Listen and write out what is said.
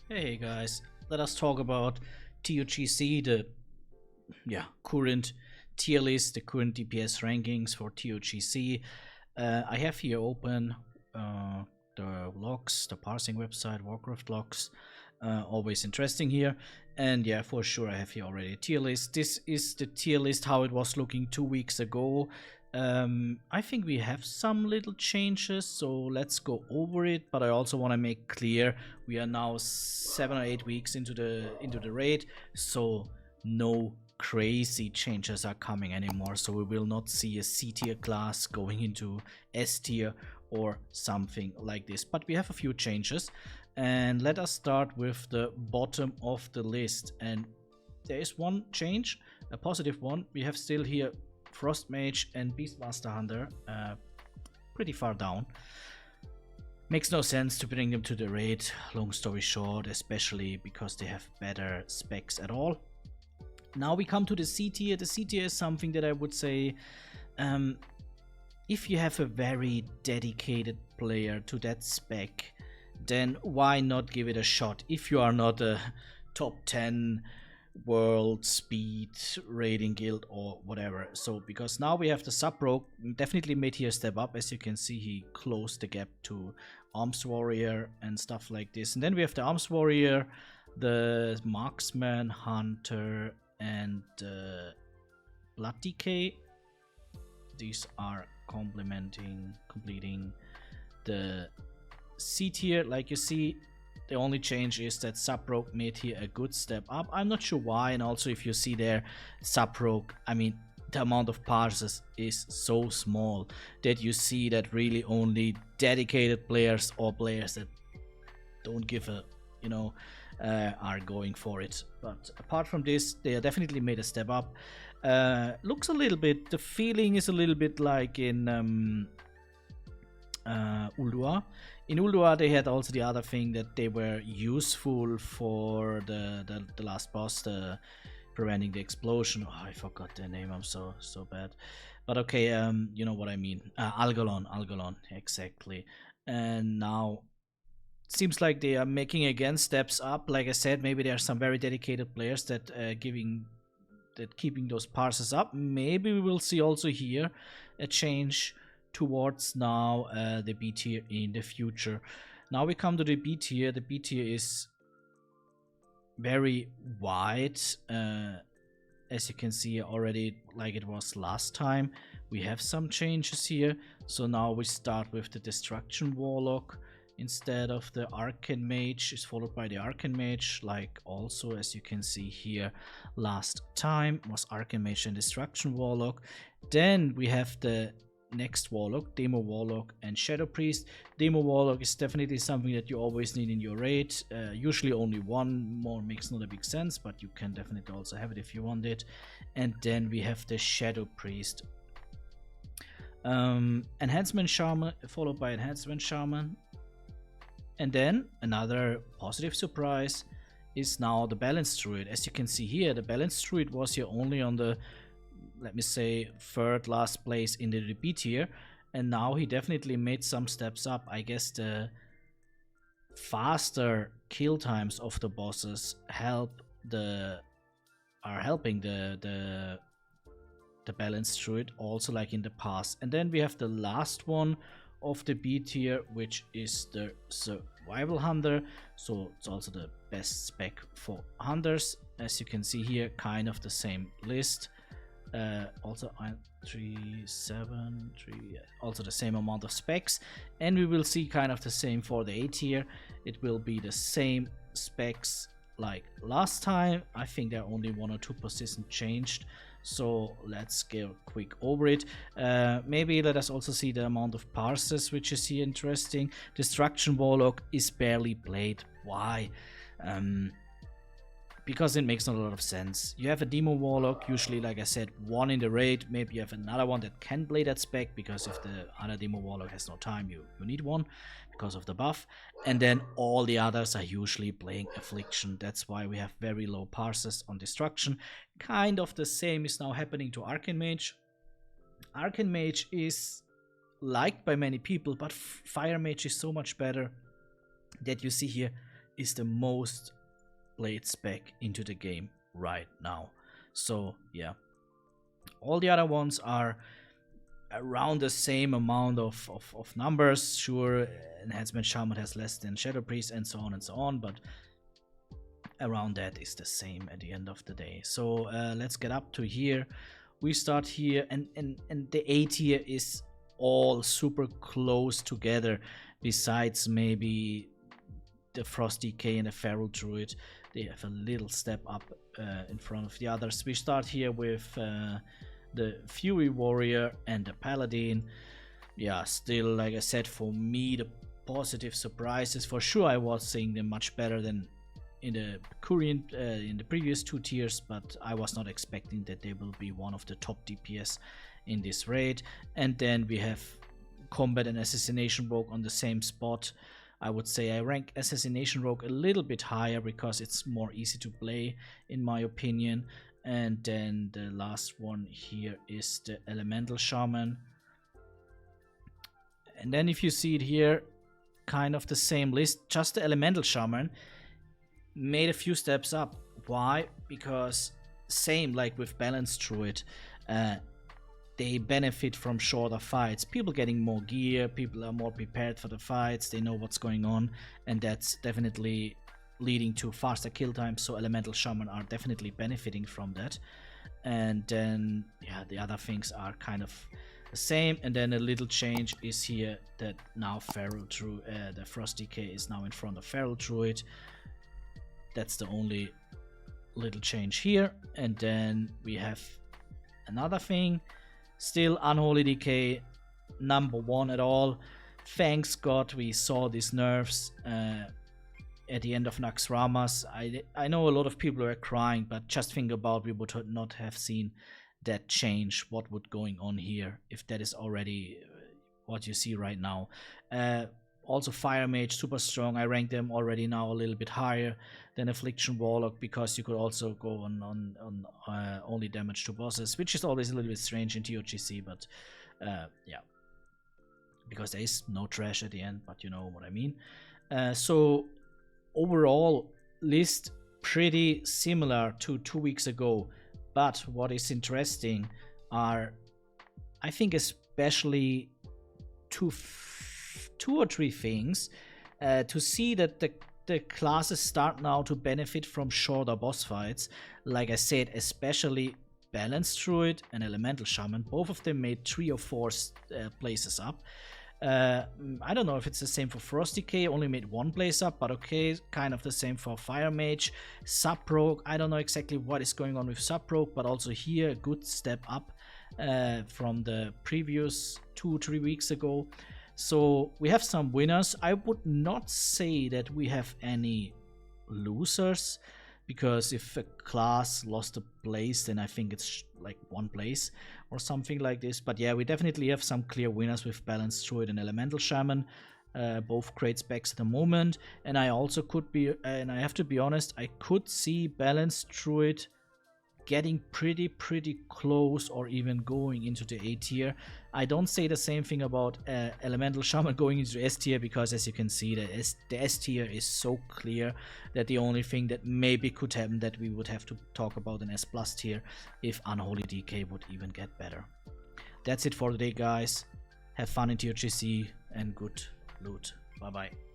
Hey guys, let us talk about TOGC, the current tier list, the current DPS rankings for TOGC. I have here open the logs, the parsing website, Warcraft logs. Always interesting here. And yeah, for sure I have here already a tier list. This is the tier list how it was looking 2 weeks ago. I think we have some little changes, so let's go over it. But I also want to make clear we are now 7 or 8 weeks into the raid, so no crazy changes are coming anymore. So we will not see a C tier class going into S tier or something like this. But we have a few changes, and let us start with the bottom of the list. And there is one change, a positive one. We have still here Frost Mage and Beastmaster Hunter pretty far down. Makes no sense to bring them to the raid, long story short, especially because they have better specs at all. Now we come to the C tier. The C tier is something that I would say, if you have a very dedicated player to that spec, then why not give it a shot if you are not a top 10 world speed raiding guild or whatever. So because now we have the sub-rogue, definitely made here a step up. As you can see, he closed the gap to Arms Warrior and stuff like this. And then we have the Arms Warrior, the Marksman, Hunter, and Blood Decay. These are completing the C tier. Like you see, the only change is that sub-rogue made here a good step up. I'm not sure why. And also, if you see there, sub-rogue, I mean, the amount of parses is so small that you see that really only dedicated players or players that don't give a, are going for it. But apart from this, they are definitely made a step up. Looks a little bit, the feeling is a little bit like in Ulduar. In Ulduar they had also the other thing that they were useful for the last boss, the preventing the explosion. Oh, I forgot their name, I'm so bad. But okay, you know what I mean. Algalon, exactly. And now seems like they are making again steps up. Like I said, maybe there are some very dedicated players that keeping those parses up. Maybe we will see also here a change towards now the B tier in the future. Now we come to the B tier. The B tier is very wide, as you can see already, like it was last time. We have some changes here. So now we start with the Destruction Warlock instead of the Arcane Mage, is followed by the Arcane Mage, like also as you can see here last time was Arcane Mage and Destruction Warlock. Then we have the next Warlock, Demo Warlock and Shadow Priest. Demo Warlock is definitely something that you always need in your raid. Usually only one, more makes not a big sense, but you can definitely also have it if you want it. And then we have the Shadow Priest. Enhancement Shaman, followed by Enhancement Shaman. And then another positive surprise is now the Balanced Druid. As you can see here, the Balanced Druid was here only on the, let me say, third last place in the B tier, and now he definitely made some steps up. I guess the faster kill times of the bosses are helping the Balanced Druid also, like in the past. And then we have the last one of the B tier, which is the Survival Hunter. So it's also the best spec for hunters. As you can see here, kind of the same list. Also 3, 7, 3, also the same amount of specs, and we will see kind of the same for the A tier. It will be the same specs like last time. I think there are only 1 or 2 positions changed, so let's go quick over it. Maybe let us also see the amount of parses, which is here interesting. Destruction Warlock is barely played. Why? Because it makes not a lot of sense. You have a Demo Warlock, usually, like I said, one in the raid. Maybe you have another one that can play that spec, because if the other Demo Warlock has no time, you need one because of the buff. And then all the others are usually playing Affliction. That's why we have very low parses on Destruction. Kind of the same is now happening to Arcane Mage. Arcane Mage is liked by many people, but Fire Mage is so much better that you see here is the most played spec into the game right now. So yeah, all the other ones are around the same amount of numbers. Sure, Enhancement Shaman has less than Shadow Priest and so on, but around that is the same at the end of the day. So let's get up to here. We start here, and the A tier is all super close together, besides maybe the Frost DK and the Feral Druid. They have a little step up in front of the others. We start here with the Fury Warrior and the Paladin. Yeah, still, like I said, for me, the positive surprises, for sure I was seeing them much better than in the current in the previous 2 tiers, but I was not expecting that they will be one of the top DPS in this raid. And then we have Combat and Assassination Rogue on the same spot. I would say I rank Assassination Rogue a little bit higher because it's more easy to play, in my opinion. And then the last one here is the Elemental Shaman. And then if you see it here, kind of the same list, just the Elemental Shaman made a few steps up. Why? Because same like with Balanced Druid, they benefit from shorter fights. People getting more gear, people are more prepared for the fights, they know what's going on, and that's definitely leading to faster kill times. So Elemental Shaman are definitely benefiting from that. And then yeah, the other things are kind of the same. And then a little change is here that now Feral Druid, the Frost DK is now in front of Feral Druid. That's the only little change here. And then we have another thing, still Unholy DK, number 1 at all. Thanks God we saw these nerfs at the end of Naxx Ramas. I know a lot of people were crying, but just think about, we would not have seen that change. What would going on here if that is already what you see right now. Also Fire Mage, super strong. I rank them already now a little bit higher than Affliction Warlock, because you could also go on only damage to bosses, which is always a little bit strange in TOGC, but yeah, because there is no trash at the end, but you know what I mean. So overall list pretty similar to 2 weeks ago, but what is interesting are, I think, especially two or three things to see that the classes start now to benefit from shorter boss fights. Like I said, especially Balanced Druid and Elemental Shaman, both of them made 3 or 4 places up. I don't know if it's the same for Frost DK, only made 1 place up, but okay, kind of the same for Fire Mage. Sub Rogue, I don't know exactly what is going on with Sub Rogue, but also here a good step up from the previous 2-3 weeks ago. So we have some winners. I would not say that we have any losers, because if a class lost a place, then I think it's like 1 place or something like this. But yeah, we definitely have some clear winners with Balanced Druid and Elemental Shaman, both great specs at the moment. And I also could be, and I have to be honest, I could see Balanced Druid getting pretty close or even going into the A tier. I don't say the same thing about Elemental Shaman going into S tier, because as you can see, the S tier is so clear that the only thing that maybe could happen, that we would have to talk about an S plus tier if Unholy DK would even get better. That's it for today, guys. Have fun in TOGC and good loot. Bye bye.